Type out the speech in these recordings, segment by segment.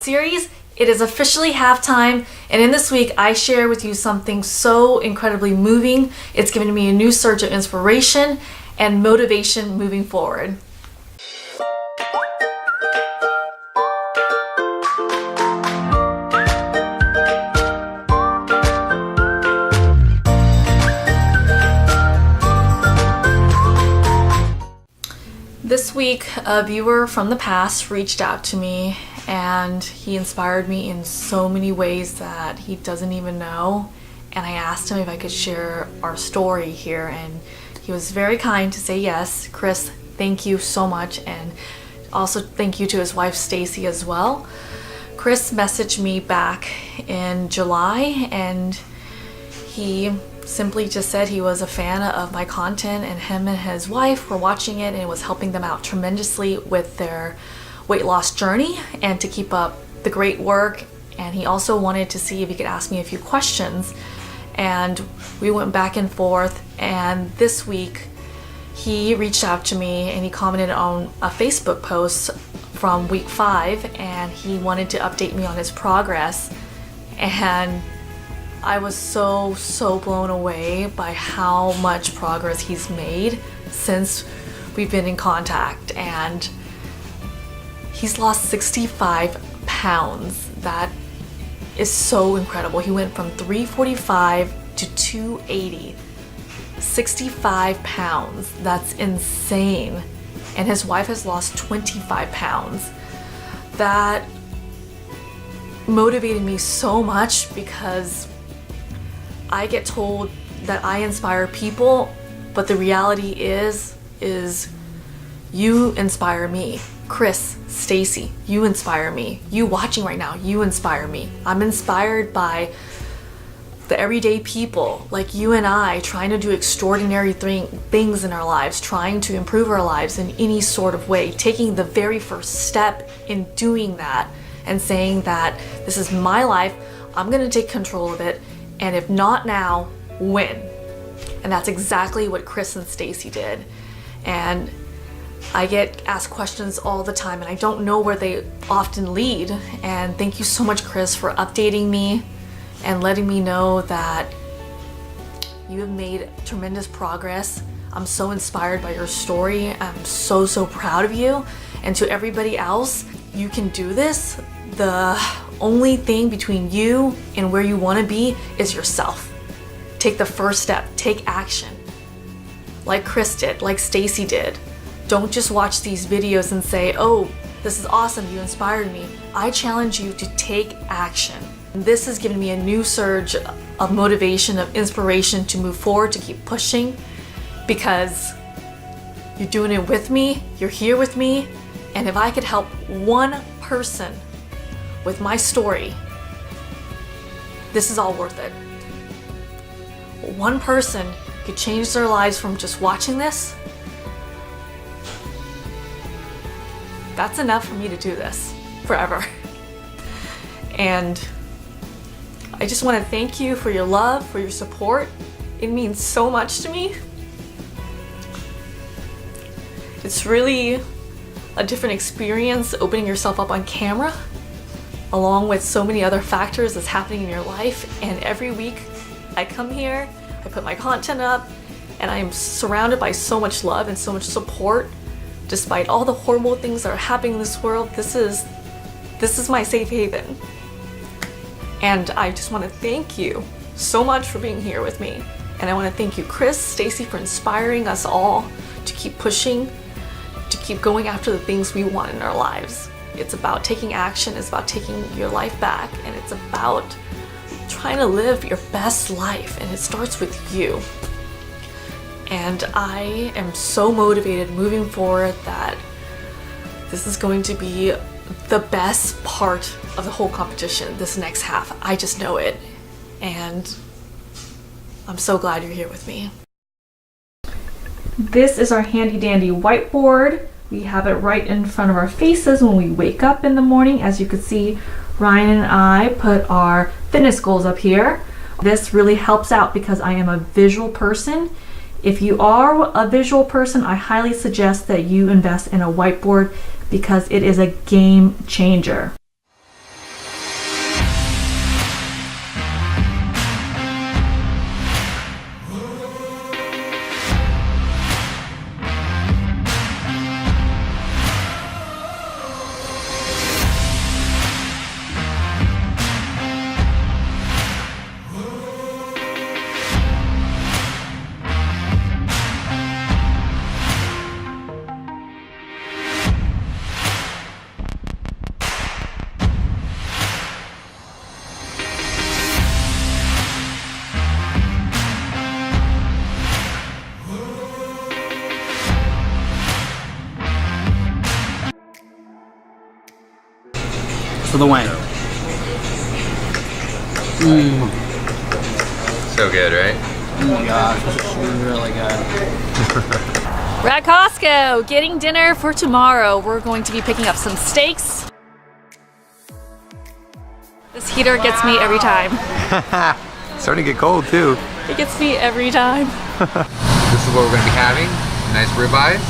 series. It is officially halftime, and in this week I share with you something so incredibly moving. It's given me a new surge of inspiration and motivation moving forward. This week, a viewer from the past reached out to me and he inspired me in so many ways that he doesn't even know. And I asked him if I could share our story here, and he was very kind to say yes. Chris, thank you so much, and also thank you to his wife Stacy as well. Chris messaged me back in July and he simply just said he was a fan of my content, and him and his wife were watching it and it was helping them out tremendously with their weight loss journey and to keep up the great work. And he also wanted to see if he could ask me a few questions, and we went back and forth. And this week he reached out to me and he commented on a Facebook post from week 5, and he wanted to update me on his progress. And I was so blown away by how much progress he's made since we've been in contact, and he's lost 65 pounds. That is so incredible. He went from 345 to 280. 65 pounds. That's insane. And his wife has lost 25 pounds. That motivated me so much because I get told that I inspire people, but the reality is you inspire me. Chris, Stacy, you inspire me. You watching right now, you inspire me. I'm inspired by the everyday people like you and I, trying to do extraordinary things in our lives, trying to improve our lives in any sort of way, taking the very first step in doing that and saying that this is my life, I'm gonna take control of it, and if not now, when? And that's exactly what Chris and Stacy did. And I get asked questions all the time and I don't know where they often lead. And thank you so much, Chris, for updating me and letting me know that you have made tremendous progress. I'm so inspired by your story. I'm so proud of you. And to everybody else, you can do this. The only thing between you and where you want to be is yourself. Take the first step, take action. Like Chris did, like Stacy did. Don't just watch these videos and say, oh, this is awesome, you inspired me. I challenge you to take action. And this has given me a new surge of motivation, of inspiration to move forward, to keep pushing, because you're doing it with me, you're here with me, and if I could help one person with my story, this is all worth it. One person could change their lives from just watching this. That's enough for me to do this forever. And I just want to thank you for your love, for your support. It means so much to me. It's really a different experience opening yourself up on camera, along with so many other factors that's happening in your life. And every week I come here, I put my content up, and I'm surrounded by so much love and so much support. Despite all the horrible things that are happening in this world, this is my safe haven. And I just want to thank you so much for being here with me. And I want to thank you, Chris, Stacy, for inspiring us all to keep pushing, to keep going after the things we want in our lives. It's about taking action, it's about taking your life back, and it's about trying to live your best life, and it starts with you. And I am so motivated moving forward that this is going to be the best part of the whole competition, this next half. I just know it. And I'm so glad you're here with me. This is our handy dandy whiteboard. We have it right in front of our faces when we wake up in the morning. As you can see, Ryan and I put our fitness goals up here. This really helps out because I am a visual person. If you are a visual person, I highly suggest that you invest in a whiteboard because it is a game changer. for the win. So good, right? Oh my gosh, this is really good. We're at Costco getting dinner for tomorrow. We're going to be picking up some steaks. This heater gets me every time. It's starting to get cold too. It gets me every time. This is what we're going to be having. Nice ribeyes.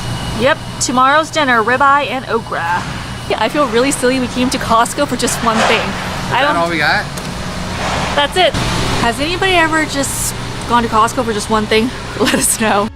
Yep, tomorrow's dinner, ribeye and okra. Yeah, I feel really silly we came to Costco for just one thing. Is that all we got? That's it. Has anybody ever just gone to Costco for just one thing? Let us know.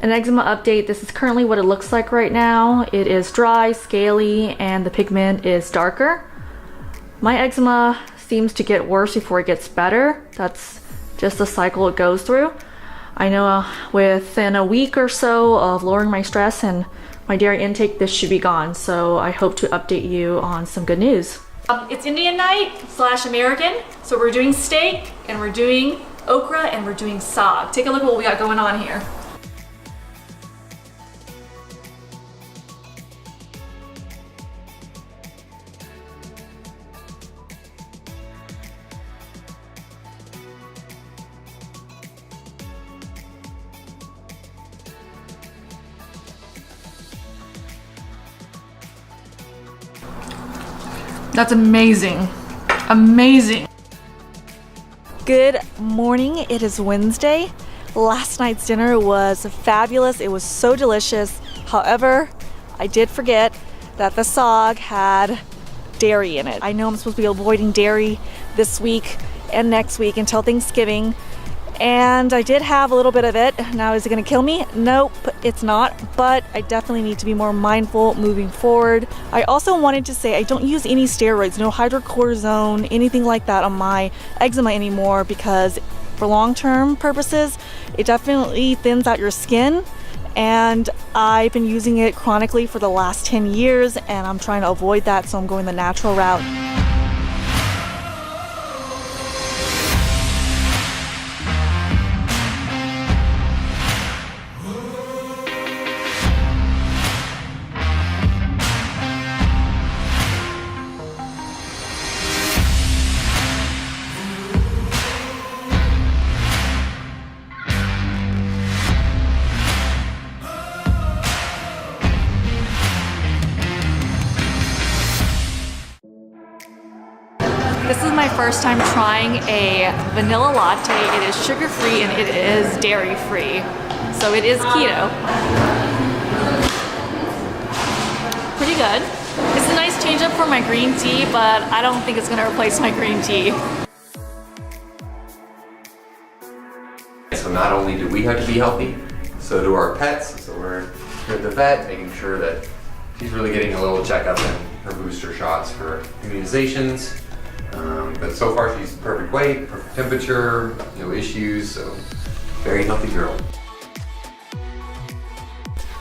An eczema update. This is currently what it looks like right now. It is dry, scaly, and the pigment is darker. My eczema seems to get worse before it gets better. That's just the cycle it goes through. I know within a week or so of lowering my stress and my dairy intake, this should be gone. So I hope to update you on some good news. It's Indian night / American. So we're doing steak and we're doing okra and we're doing saag. Take a look at what we got going on here. That's amazing. Amazing. Good morning. It is Wednesday. Last night's dinner was fabulous. It was so delicious. However, I did forget that the saag had dairy in it. I know I'm supposed to be avoiding dairy this week and next week until Thanksgiving. And I did have a little bit of it. Now, is it gonna kill me? Nope, it's not, but I definitely need to be more mindful moving forward. I also wanted to say I don't use any steroids, no hydrocortisone, anything like that on my eczema anymore, because for long-term purposes, it definitely thins out your skin. And I've been using it chronically for the last 10 years, and I'm trying to avoid that, so I'm going the natural route. This is my first time trying a vanilla latte. It is sugar-free and it is dairy-free. So it is keto. Pretty good. It's a nice change up for my green tea, but I don't think it's gonna replace my green tea. So not only do we have to be healthy, so do our pets. So we're here at the vet making sure that she's really getting a little checkup and her booster shots for immunizations. But so far she's perfect weight, perfect temperature, no issues, so very healthy girl.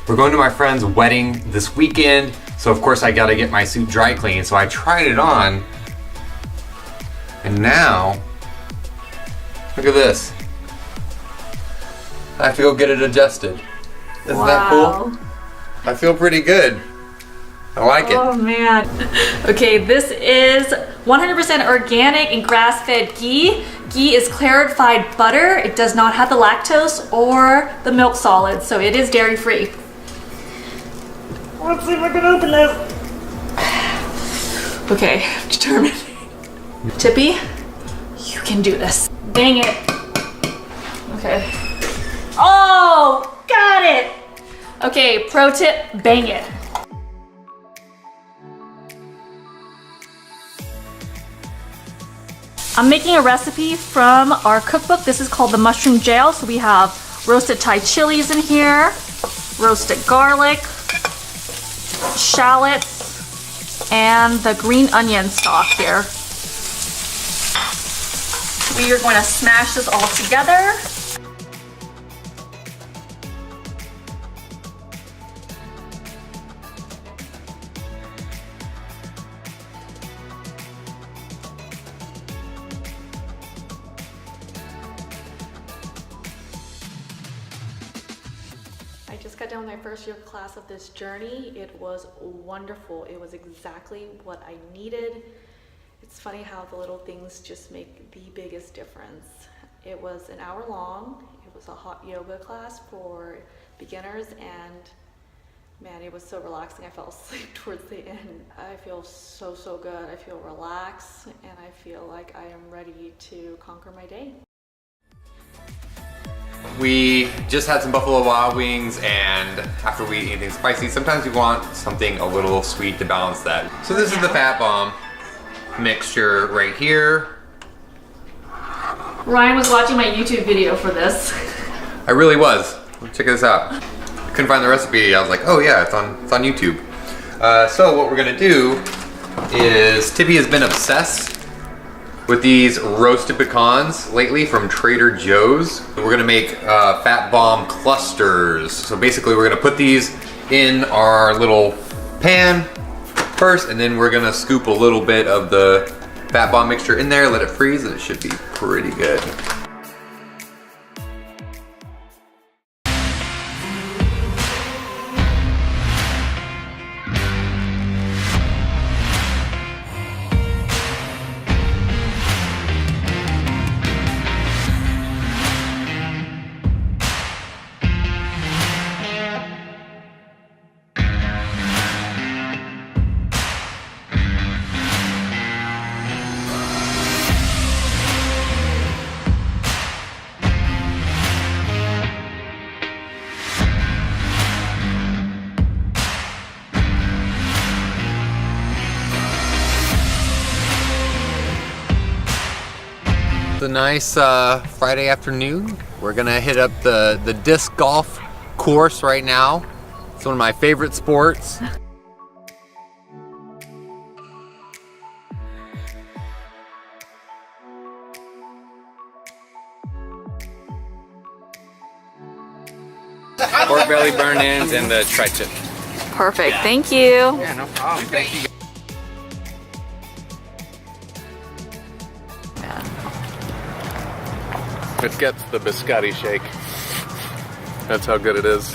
We're going to my friend's wedding this weekend, so of course I gotta get my suit dry cleaned. So I tried it on, and now, look at this. I have to go get it adjusted. Isn't that cool? I feel pretty good. I like it. Oh man. Okay, this is 100% organic and grass-fed ghee. Ghee is clarified butter. It does not have the lactose or the milk solids, so it is dairy-free. Let's see if I can open this. Okay, I'm determined. Tippy, you can do this. Dang it. Okay. Oh, got it. Okay, pro tip, bang it. I'm making a recipe from our cookbook. This is called the mushroom jail. So we have roasted Thai chilies in here, roasted garlic, shallots, and the green onion stock here. We are going to smash this all together. just got done with my first yoga class of this journey. It was wonderful. It was exactly what I needed. It's funny how the little things just make the biggest difference. It was an hour long. It was a hot yoga class for beginners, and man, it was so relaxing. I fell asleep towards the end. I feel so good. I feel relaxed, and I feel like I am ready to conquer my day. We just had some Buffalo Wild Wings, and after we eat anything spicy, sometimes we want something a little sweet to balance that. So this is the Fat Bomb mixture right here. Ryan was watching my YouTube video for this. I really was. Check this out. Couldn't find the recipe. I was like, oh yeah, it's on YouTube. So what we're gonna do is Tippy has been obsessed with these roasted pecans lately from Trader Joe's. We're gonna make Fat Bomb clusters. So basically we're gonna put these in our little pan first, and then we're gonna scoop a little bit of the Fat Bomb mixture in there, let it freeze, and it should be pretty good. A nice Friday afternoon. We're gonna hit up the disc golf course right now. It's one of my favorite sports. Pork belly burn-ins and the tri-tip. Perfect, thank you. Yeah, no problem. Thank you. It gets the biscotti shake. That's how good it is.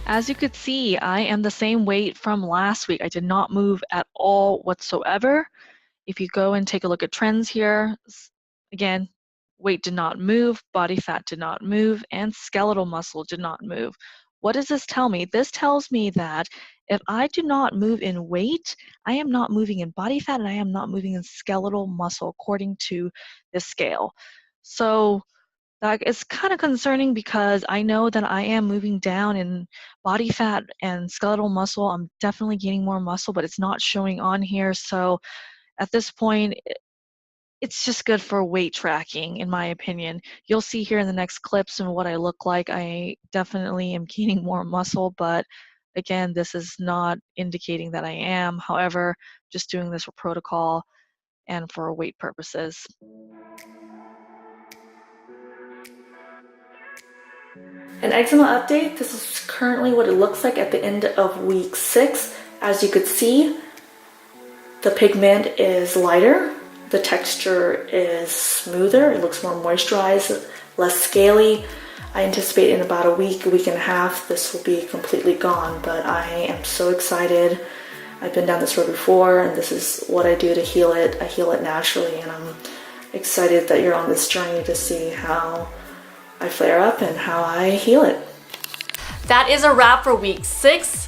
As you could see, I am the same weight from last week. I did not move at all whatsoever. If you go and take a look at trends here, again, weight did not move, body fat did not move, and skeletal muscle did not move. What does this tell me? This tells me that if I do not move in weight, I am not moving in body fat, and I am not moving in skeletal muscle according to this scale. So that is kind of concerning because I know that I am moving down in body fat and skeletal muscle. I'm definitely gaining more muscle, but it's not showing on here. So at this point, it's just good for weight tracking, in my opinion. You'll see here in the next clips and what I look like. I definitely am gaining more muscle, but again, this is not indicating that I am. However, just doing this for protocol and for weight purposes. An eczema update. This is currently what it looks like at the end of week 6. As you could see, the pigment is lighter, the texture is smoother, it looks more moisturized, less scaly. I anticipate in about a week and a half, this will be completely gone, but I am so excited. I've been down this road before, and this is what I do to heal it. I heal it naturally, and I'm excited that you're on this journey to see how I flare up and how I heal it. That is a wrap for week 6.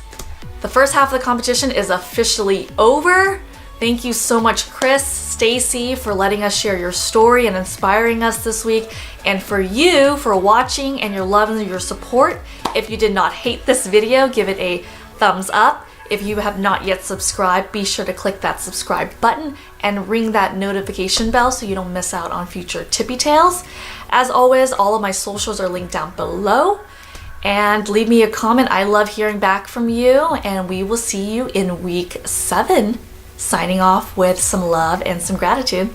The first half of the competition is officially over. Thank you so much, Chris, Stacy, for letting us share your story and inspiring us this week, and for you for watching and your love and your support. If you did not hate this video, give it a thumbs up. If you have not yet subscribed, be sure to click that subscribe button and ring that notification bell so you don't miss out on future Tippy Tales. As always, all of my socials are linked down below. and leave me a comment. I love hearing back from you, and we will see you in week 7. Signing off with some love and some gratitude.